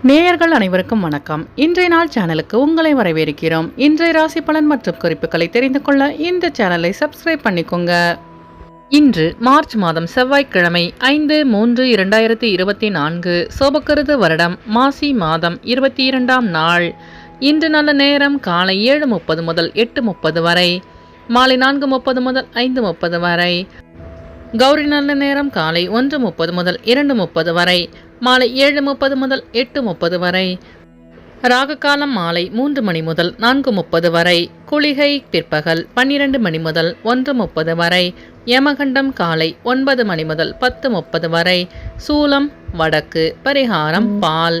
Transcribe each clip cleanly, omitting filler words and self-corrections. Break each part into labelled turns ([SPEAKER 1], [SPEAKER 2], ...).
[SPEAKER 1] நேயர்கள் அனைவருக்கும் வணக்கம். இன்றைய நாள் சேனலுக்கு உங்களை வரவேற்கிறோம். இன்றைய ராசி பலன் மற்றும் குறிப்புகளை தெரிந்து கொள்ள இந்த சேனலை சப்ஸ்கிரைப் பண்ணிக்கோங்க. இன்று மார்ச் மாதம் செவ்வாய்க்கிழமை 5/3/2024 சோபக்கிருது வருடம் மாசி மாதம் 22ஆம் நாள். இன்று நல்ல நேரம் காலை 7:30 முதல் 8:30 வரை, மாலை 4:30 முதல் 5:30 வரை. கௌரி நல்ல நேரம் காலை 1:30 முதல் 2:30 வரை, மாலை 7:30 முதல் 8:30 வரை. ராகு காலம் மாலை 3 மணி முதல் 4:30 வரை. குளிகை பிற்பகல் 12 மணி முதல் 1:30 வரை. யமகண்டம் காலை 9 மணி முதல் 10:30 வரை. சூலம் வடக்கு. பரிகாரம் பால்.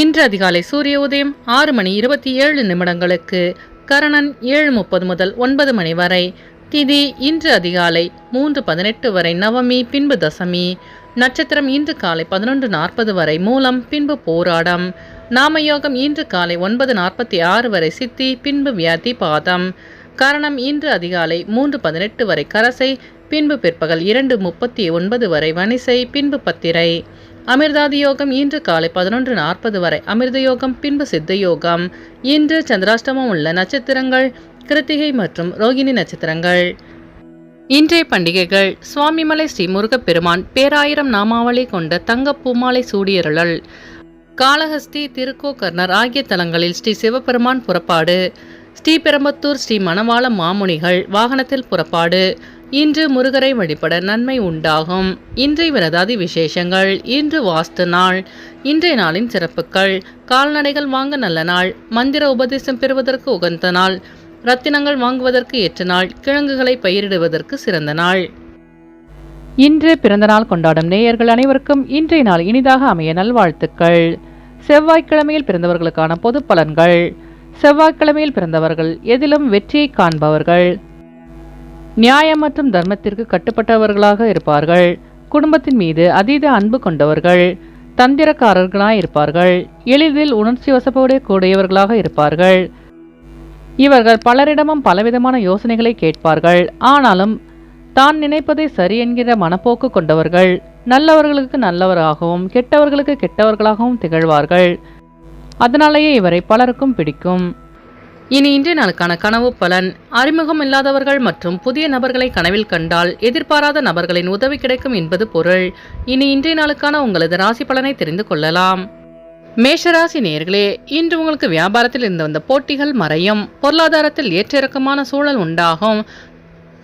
[SPEAKER 1] இன்று அதிகாலை சூரிய உதயம் 6:27 கரணன் 7:30 முதல் 9 மணி வரை. திதி இன்று அதிகாலை 3:18 வரை நவமி, பின்பு தசமி. நட்சத்திரம் இன்று காலை 11:40 வரை மூலம், பின்பு போராடம். நாமயோகம் இன்று காலை 9:46 வரை சித்தி, பின்பு வியாதி பாதம். கரணம் இன்று அதிகாலை 3:18 வரை கரசை, பின்பு பிற்பகல் 2:39 வரை வனிசை, பின்பு பத்திரை. அமிர்தாதி யோகம் இன்று காலை 11:40 வரை அமிர்த யோகம், பின்பு சித்த யோகம். இன்று சந்திராஷ்டமம் உள்ள நட்சத்திரங்கள் கிருத்திகை மற்றும் ரோகிணி நட்சத்திரங்கள். இன்றைய பண்டிகைகள்: சுவாமிமலை ஸ்ரீ முருகப்பெருமான் பேராயிரம் நாமாவளி கொண்ட தங்க பூமாலை சூடியருளல். காளஹஸ்தி, திருக்கோகர்ணர் ஆகிய தலங்களில் ஸ்ரீ சிவபெருமான் புறப்பாடு. ஸ்ரீபெரும்புத்தூர் ஸ்ரீ மணவாள மாமுனிகள் வாகனத்தில் புறப்பாடு. இன்று முருகரை வழிபட நன்மை உண்டாகும். இன்றைய விரதாதி விசேஷங்கள்: இன்று வாஸ்து நாள். இன்றைய நாளின் சிறப்புகள்: கால்நடைகள் வாங்க நல்ல நாள், மந்திர உபதேசம் பெறுவதற்கு உகந்த நாள், ரத்தினங்கள் வாங்குவதற்கு ஏற்ற நாள், கிழங்குகளை பயிரிடுவதற்கு சிறந்த நாள். இன்று பிறந்த நாள் கொண்டாடும் நேயர்கள் அனைவருக்கும் இன்றைய நாள் இனிதாக அமைய நல்வாழ்த்துக்கள். செவ்வாய்க்கிழமையில் பிறந்தவர்களுக்கான பொது பலன்கள். செவ்வாய்க்கிழமையில் பிறந்தவர்கள் எதிலும் வெற்றியை காண்பவர்கள். நியாயம் மற்றும் தர்மத்திற்கு கட்டுப்பட்டவர்களாக இருப்பார்கள். குடும்பத்தின் மீது அதீத அன்பு கொண்டவர்கள். தந்திரக்காரர்களாய் இருப்பார்கள். எளிதில் உணர்ச்சி வசப்போடு கூடியவர்களாக இருப்பார்கள். இவர்கள் பலரிடமும் பலவிதமான யோசனைகளை கேட்பார்கள். ஆனாலும் தான் நினைப்பதை சரி என்கிற மனப்போக்கு கொண்டவர்கள். நல்லவர்களுக்கு நல்லவராகவும் கெட்டவர்களுக்கு கெட்டவர்களாகவும் திகழ்வார்கள். அதனாலேயே இவரை பலருக்கும் பிடிக்கும். இனி இன்றைய நாளுக்கான கனவு பலன். அறிமுகம் இல்லாதவர்கள் மற்றும் புதிய நபர்களை கனவில் கண்டால் எதிர்பாராத நபர்களின் உதவி கிடைக்கும் என்பது பொருள். இனி இன்றைய நாளுக்கான உங்களது ராசி பலனை தெரிந்து கொள்ளலாம். மேஷராசி நேயர்களே, இன்று உங்களுக்கு வியாபாரத்தில் இருந்து வந்த போட்டிகள் மறையும். பொருளாதாரத்தில் ஏற்ற இறக்கமான சூழல் உண்டாகும்.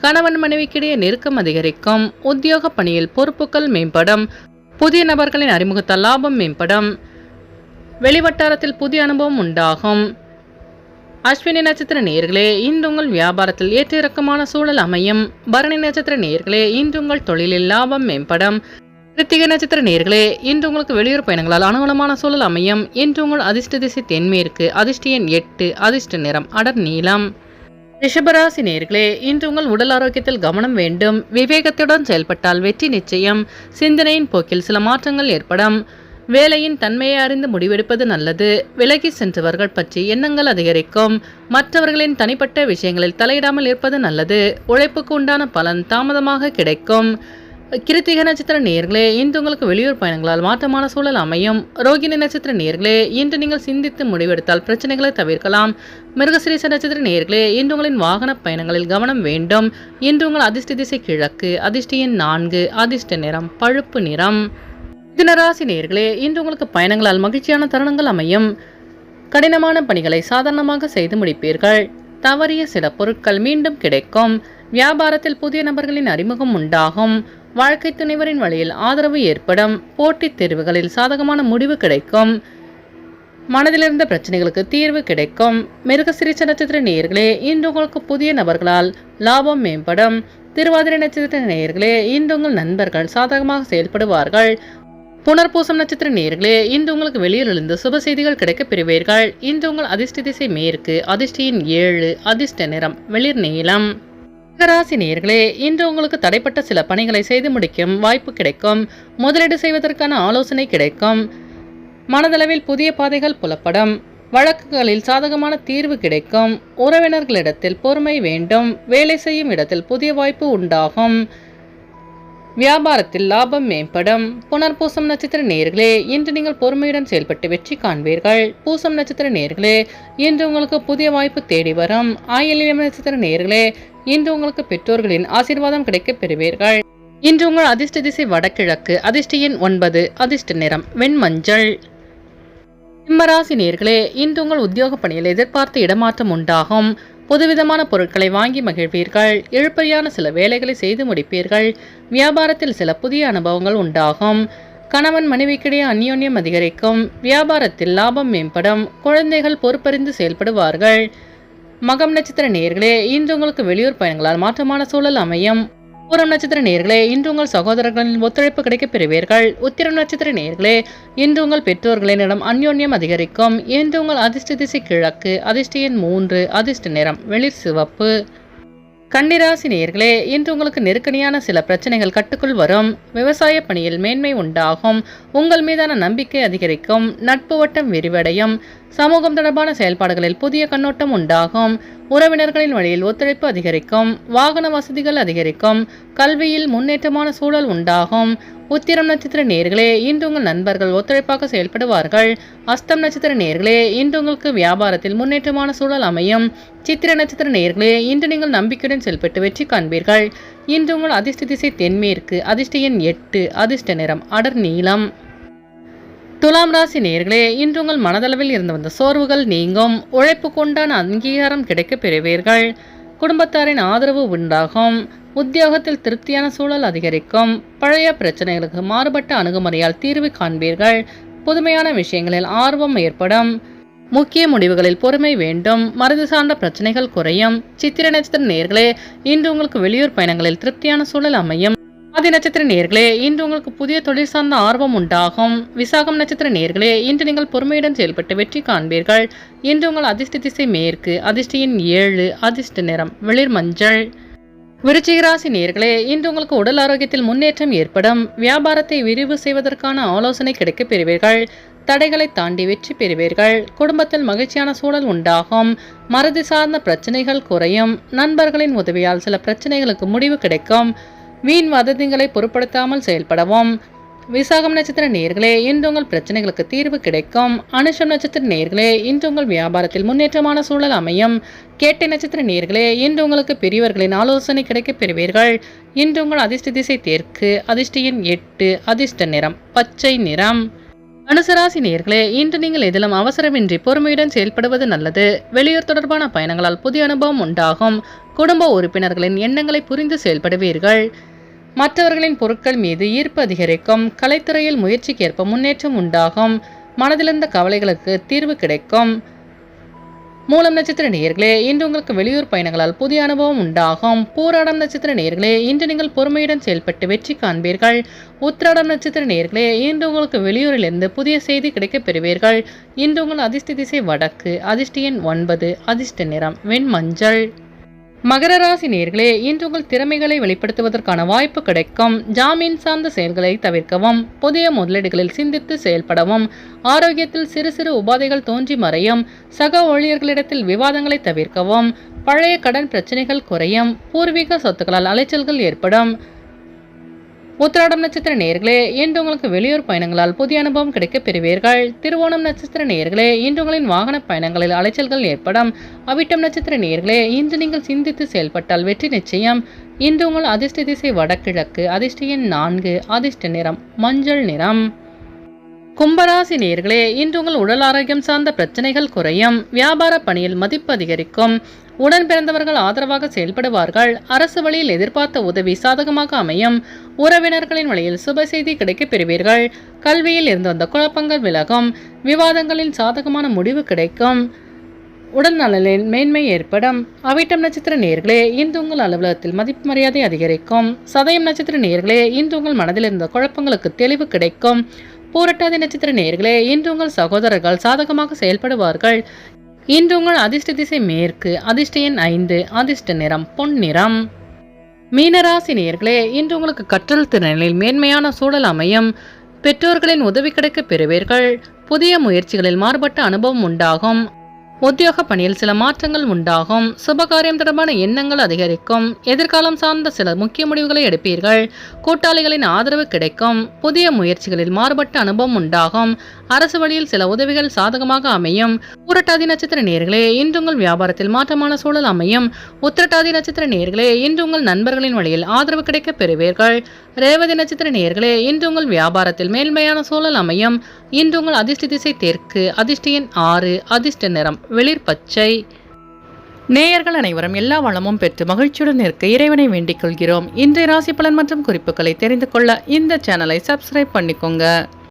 [SPEAKER 1] கணவன் மனைவிக்கிடையே நெருக்கம் அதிகரிக்கும். உத்தியோக பணியில் பொறுப்புகள் மேம்படும். புதிய நபர்களின் அறிமுகத்தால் லாபம் மேம்படும். வெளிவட்டாரத்தில் புதிய அனுபவம் உண்டாகும். அஸ்வினி நட்சத்திர நேயர்களே, இன்று உங்கள் வியாபாரத்தில் ஏற்ற இறக்கமான சூழல் அமையும். பரணி நட்சத்திர நேயர்களே, இன்று உங்கள் தொழிலில் லாபம் மேம்படும். கிருத்திகை நட்சத்திர நேயர்களே, இன்று உங்களுக்கு வெளியூர் பயணங்களால் அனுகூலமான சூழல் அமையும். இன்று உங்கள் அதிர்ஷ்ட திசை தென்மேற்கு, அதிர்ஷ்ட எண் 8, அதிர்ஷ்ட நிறம் அடர் நீலம். ரிஷபராசி நேயர்களே, இன்று உங்கள் உடல் ஆரோக்கியத்தில் கவனம் வேண்டும். விவேகத்துடன் செயல்பட்டால் வெற்றி நிச்சயம். சிந்தனையின் போக்கில் சில மாற்றங்கள் ஏற்படும். வேலையின் தன்மையை அறிந்து முடிவெடுப்பது நல்லது. விலகி சென்றவர்கள் பற்றி எண்ணங்கள் அதிகரிக்கும். மற்றவர்களின் தனிப்பட்ட விஷயங்களில் தலையிடாமல் இருப்பது நல்லது. உழைப்புக்கு உண்டான பலன் தாமதமாக கிடைக்கும். கிருத்திகை நட்சத்திர நேயர்களே, இன்று உங்களுக்கு வெளியூர் பயணங்களால் மாற்றமான சூழல் அமையும். ரோகிணி நட்சத்திர நேயர்களே, இன்று நீங்கள் சிந்தித்து முடிவெடுத்தால் பிரச்சனைகளை தவிர்க்கலாம். மிருகசீரிஷ நட்சத்திர நேயர்களே, இன்று உங்களின் வாகன பயணங்களில் கவனம் வேண்டும். இன்று உங்கள் அதிர்ஷ்ட திசை கிழக்கு, அதிர்ஷ்ட எண் 4, அதிர்ஷ்ட நிறம் பழுப்பு நிறம். மிதுனராசி நேயர்களே, இன்று உங்களுக்கு பயணங்களால் மகிழ்ச்சியான தருணங்கள் அமையும். கடினமான பணிகளை சாதாரணமாக செய்து முடிப்பீர்கள். தவறிய சில பொருட்கள் மீண்டும் கிடைக்கும். வியாபாரத்தில் புதிய நபர்களின் அறிமுகம் உண்டாகும். வாழ்க்கை துணைவரின் வழியில் ஆதரவு ஏற்படும். போட்டித் தேர்வுகளில் சாதகமான முடிவு கிடைக்கும். மனதிலிருந்த பிரச்சனைகளுக்கு தீர்வு கிடைக்கும். மிருகசீரிஷ நட்சத்திர நேயர்களே, இன்று உங்களுக்கு புதிய நபர்களால் லாபம் மேம்படும். திருவாதிரை நட்சத்திர நேயர்களே, இன்று உங்கள் நண்பர்கள் சாதகமாக செயல்படுவார்கள். புனர்பூசம் நட்சத்திர நேயர்களே, இன்று உங்களுக்கு வெளியிலிருந்து சுப செய்திகள் கிடைக்கப் பெறுவீர்கள். இன்று உங்கள் அதிர்ஷ்ட திசை மேற்கு, அதிர்ஷ்ட எண் 7, அதிர்ஷ்ட நிறம் வெளிர் நீலம். ராசி நேயர்களே, இன்று உங்களுக்கு தடைப்பட்ட சில பணிகளை செய்து முடிக்கும் வாய்ப்பு கிடைக்கும். முதலீடு செய்வதற்கான ஆலோசனை கிடைக்கும். மனதளவில் புதிய பாதைகள் புலப்படும். வழக்குகளில் சாதகமான தீர்வு கிடைக்கும். உறவினர்களிடத்தில் பொறுமை வேண்டும். வேலை செய்யும் இடத்தில் புதிய வாய்ப்பு உண்டாகும். வியாபாரத்தில் லாபம் மேம்படும். புனர்பூசம் நட்சத்திர நேயர்களே, இன்று நீங்கள் பொறுமையுடன் செயல்பட்டு வெற்றி காண்பீர்கள். பூசம் நட்சத்திர நேயர்களே, இன்று உங்களுக்கு புதிய வாய்ப்பு தேடி வரும். ஆயில்யம் நட்சத்திர நேயர்களே, இன்று உங்களுக்கு பெற்றோர்களின் ஆசீர்வாதம் கிடைக்கப் பெறுவீர்கள். இன்று உங்கள் அதிர்ஷ்ட திசை வடகிழக்கு. அதிர்ஷ்ட எண் 9. அதிர்ஷ்ட நிறம் வெண்மஞ்சள். சிம்மராசி நேயர்களே, இன்று உங்கள் உத்தியோக பணியில் எதிர்பார்த்த இடமாற்றம் உண்டாகும். புதுவிதமான பொருட்களை வாங்கி மகிழ்வீர்கள். இழுபறியான சில வேலைகளை செய்து முடிப்பீர்கள். வியாபாரத்தில் சில புதிய அனுபவங்கள் உண்டாகும். கணவன் மனைவிக்கிடையே அந்யோன்யம் அதிகரிக்கும். வியாபாரத்தில் லாபம் மேம்படும். குழந்தைகள் பொறுப்பறிந்து செயல்படுவார்கள். மகம் நட்சத்திர நேயர்களே, இன்று உங்களுக்கு வெளியூர் பயணங்களால் மாற்றமான சூழல் அமையும். பூரம் நட்சத்திர நேயர்களே, இன்று உங்கள் சகோதரர்களின் ஒத்துழைப்பு கிடைக்கப் பெறுவீர்கள். உத்திரம் நட்சத்திர நேயர்களே, இன்று உங்கள் பெற்றோர்களிடம் அந்யோன்யம் அதிகரிக்கும். இன்று உங்கள் அதிர்ஷ்ட திசை கிழக்கு. அதிர்ஷ்ட எண் 3. அதிர்ஷ்ட நிறம் வெளிர் சிவப்பு. கன்னிராசி நேயர்களே, இன்று உங்களுக்கு நெருக்கடியான சில பிரச்சனைகள் கட்டுக்குள் வரும். விவசாய பணியில் மேன்மை உண்டாகும். உங்கள் மீதான நம்பிக்கை அதிகரிக்கும். நட்பு வட்டம் விரிவடையும். சமூகம் தொடர்பான செயல்பாடுகளில் புதிய கண்ணோட்டம் உண்டாகும். உறவினர்களின் வழியில் ஒத்துழைப்பு அதிகரிக்கும். வாகன வசதிகள் அதிகரிக்கும். கல்வியில் முன்னேற்றமான சூழல் உண்டாகும். உத்திரம் நட்சத்திர நேயர்களே, இன்று உங்கள் நண்பர்கள் ஒத்துழைப்பாக செயல்படுவார்கள். அஸ்தம் நட்சத்திர நேயர்களே, இன்று உங்களுக்கு வியாபாரத்தில் முன்னேற்றமான சூழல் அமையும். சித்திர நட்சத்திர நேயர்களே, இன்று நீங்கள் நம்பிக்கையுடன் செயல்பட்டு வெற்றி காண்பீர்கள். இன்று உங்கள் அதிர்ஷ்ட திசை தென்மேற்கு. அதிர்ஷ்ட எண் 8. அதிர்ஷ்ட நிறம் அடர் நீலம். துலாம் ராசி நேயர்களே, இன்று உங்கள் மனதளவில் இருந்து வந்த சோர்வுகள் நீங்கும். உழைப்புக்குண்டான அங்கீகாரம் கிடைக்கப் பெறுவீர்கள். குடும்பத்தாரின் ஆதரவு உண்டாகும். உத்தியோகத்தில் திருப்தியான சூழல் அதிகரிக்கும். பழைய பிரச்சனைகளுக்கு மாறுபட்ட அணுகுமுறையால் தீர்வு காண்பீர்கள். புதுமையான விஷயங்களில் ஆர்வம் ஏற்படும். முக்கிய முடிவுகளில் பொறுமை வேண்டும். மருது சார்ந்த பிரச்சனைகள் குறையும். சித்திர நட்சத்திர நேயர்களே, இன்று உங்களுக்கு வெளியூர் பயணங்களில் திருப்தியான சூழல் அமையும். ஆதி நட்சத்திர நேயர்களே, இன்று உங்களுக்கு புதிய தொழில் சார்ந்த ஆர்வம் உண்டாகும். விசாகம் நட்சத்திர நேயர்களே, இன்று நீங்கள் பொறுமையுடன் செயல்பட்டு வெற்றி காண்பீர்கள். இன்று உங்கள் அதிர்ஷ்ட திசை மேற்கு. அதிர்ஷ்ட எண் 7. அதிர்ஷ்ட நிறம் வெளிர் மஞ்சள். விருச்சிக ராசி நேயர்களே, இன்று உங்களுக்கு உடல் ஆரோக்கியத்தில் முன்னேற்றம் ஏற்படும். வியாபாரத்தை விரிவு செய்வதற்கான ஆலோசனை கிடைக்கப் பெறுவீர்கள். தடைகளை தாண்டி வெற்றி பெறுவீர்கள். குடும்பத்தில் மகிழ்ச்சியான சூழல் உண்டாகும். மறதி சார்ந்த பிரச்சனைகள் குறையும். நண்பர்களின் உதவியால் சில பிரச்சனைகளுக்கு முடிவு கிடைக்கும். வீண் வதந்திகளை பொருட்படுத்தாமல் செயல்படவும். விசாகம் நட்சத்திர நேயர்களே, இன்று உங்கள் பிரச்சனைகளுக்கு தீர்வு கிடைக்கும். அனுஷம் நட்சத்திர நேயர்களே, இன்று உங்கள் வியாபாரத்தில் முன்னேற்றமான சூழல் அமையும். கேட்டை நட்சத்திர நேயர்களே, இன்று உங்களுக்கு பெரியவர்களின் ஆலோசனை கிடைக்கப் பெறுவீர்கள். இன்று உங்கள் அதிர்ஷ்ட திசை தெற்கு. அதிர்ஷ்ட எண் 8. அதிர்ஷ்ட நிறம் பச்சை நிறம். தனுசராசி நேயர்களே, இன்று நீங்கள் எதிலும் அவசரமின்றி பொறுமையுடன் செயல்படுவது நல்லது. வெளியூர் தொடர்பான பயணங்களால் புதிய அனுபவம் உண்டாகும். குடும்ப உறுப்பினர்களின் எண்ணங்களை புரிந்து செயல்படுவீர்கள். மற்றவர்களின் பொருட்கள் மீது ஈர்ப்பு அதிகரிக்கும். கலைத்துறையில் முயற்சிக்கேற்ப முன்னேற்றம் உண்டாகும். மனதிலிருந்த கவலைகளுக்கு தீர்வு கிடைக்கும். மூலம் நட்சத்திர நேயர்களே, இன்று உங்களுக்கு வெளியூர் பயணங்களால் புதிய அனுபவம் உண்டாகும். பூராடம் நட்சத்திர நேயர்களே, இன்று நீங்கள் பொறுமையுடன் செயல்பட்டு வெற்றி காண்பீர்கள். உத்திராடம் நட்சத்திர நேயர்களே, இன்று உங்களுக்கு வெளியூரிலிருந்து புதிய செய்தி கிடைக்கப் பெறுவீர்கள். இன்று உங்கள் அதிர்ஷ்ட திசை வடக்கு. அதிர்ஷ்ட எண் 9. அதிர்ஷ்ட நிறம் வெண்மஞ்சள். மகர ராசி நேயர்களே, இன்று உங்கள் திறமைகளை வெளிப்படுத்துவதற்கான வாய்ப்பு கிடைக்கும். ஜாமீன் சார்ந்த செயல்களை தவிர்க்கவும். புதிய முதலீடுகளில் சிந்தித்து செயல்படவும். ஆரோக்கியத்தில் சிறு சிறு உபாதைகள் தோன்றி மறையும். சக ஊழியர்களிடத்தில் விவாதங்களை தவிர்க்கவும். பழைய கடன் பிரச்சனைகள் குறையும். பூர்வீக சொத்துக்களால் அலைச்சல்கள் ஏற்படும். உத்திராடம் நட்சத்திர நேயர்களே, இன்று உங்களுக்கு வெளியூர் பயணங்களால் புதிய அனுபவம் கிடைக்கப் பெறுவீர்கள். திருவோணம் நட்சத்திர நேயர்களே, இன்று உங்களின் வாகன பயணங்களில் அலைச்சல்கள் ஏற்படும். அவிட்டம் நட்சத்திர நேயர்களே, இன்று நீங்கள் சிந்தித்து செயல்பட்டால் வெற்றி நிச்சயம். இன்று உங்கள் அதிர்ஷ்ட திசை வடகிழக்கு. அதிர்ஷ்ட எண் 4. அதிர்ஷ்ட நிறம் மஞ்சள் நிறம். கும்பராசி நேயர்களே, இன்று உங்கள் உடல் ஆரோக்கியம் சார்ந்த பிரச்சனைகள் குறையும். வியாபார பணியில் மதிப்பு அதிகரிக்கும். உடன் பிறந்தவர்கள் ஆதரவாக செயல்படுவார்கள். அரசு வழியில் எதிர்பார்த்த உதவி சாதகமாக அமையும். உறவினர்களின் வழியில் சுப செய்தி கிடைக்கப் பெறுவீர்கள். கல்வியில் இருந்து வந்த குழப்பங்கள் விலகும். விவாதங்களின் சாதகமான முடிவு கிடைக்கும். உடல் நலனில் மேன்மை ஏற்படும். அவிட்டம் நட்சத்திர நேயர்களே, இன்று உங்கள் அலுவலகத்தில் மதிப்பு மரியாதை அதிகரிக்கும். சதயம் நட்சத்திர நேயர்களே, இன்று உங்கள் மனதில் இருந்த குழப்பங்களுக்கு தெளிவு கிடைக்கும். பூரட்டாதி நட்சத்திர நேயர்களே, இன்று உங்கள் சகோதரர்கள் சாதகமாக செயல்படுவார்கள். இன்று உங்கள் அதிர்ஷ்ட திசை மேற்கு. அதிர்ஷ்ட எண் 5. அதிர்ஷ்ட நிறம் பொன்னிறம். மீனராசி நேயர்களே, இன்று உங்களுக்கு கற்றல் திறனில் மேன்மையான சூழல் அமையும். பெற்றோர்களின் உதவி கிடைக்கப் பெறுவீர்கள். புதிய முயற்சிகளில் மாறுபட்ட அனுபவம் உண்டாகும். உத்தியோக பணியில் சில மாற்றங்கள் உண்டாகும். சுபகாரியம் தொடர்பான எண்ணங்கள் அதிகரிக்கும். எதிர்காலம் சார்ந்த சில முக்கிய முடிவுகளை எடுப்பீர்கள். கூட்டாளிகளின் ஆதரவு கிடைக்கும். புதிய முயற்சிகளில் மாறுபட்ட அனுபவம் உண்டாகும். அரசு வழியில் சில உதவிகள் சாதகமாக அமையும். பூரட்டாதி நட்சத்திர நேயர்களே, இன்று உங்கள் வியாபாரத்தில் மாற்றமான சூழல் அமையும். உத்திரட்டாதி நட்சத்திர நேயர்களே, இன்று உங்கள் நண்பர்களின் வழியில் ஆதரவு கிடைக்க பெறுவீர்கள். ரேவதி நட்சத்திர நேயர்களே, இன்று உங்கள் வியாபாரத்தில் மேன்மையான சூழல் அமையும். இன்று உங்கள் அதிர்ஷ்ட திசை தெற்கு, அதிர்ஷ்ட எண் 6, அதிர்ஷ்ட நிறம் வெளிர் பச்சை. நேயர்கள் அனைவரும் எல்லா வளமும் பெற்று மகிழ்ச்சியுடன் இருக்க இறைவனை வேண்டிக் கொள்கிறோம். இன்றைய ராசி பலன் மற்றும் குறிப்புகளை தெரிந்து கொள்ள இந்த சேனலை சப்ஸ்கிரைப் பண்ணிக்கோங்க.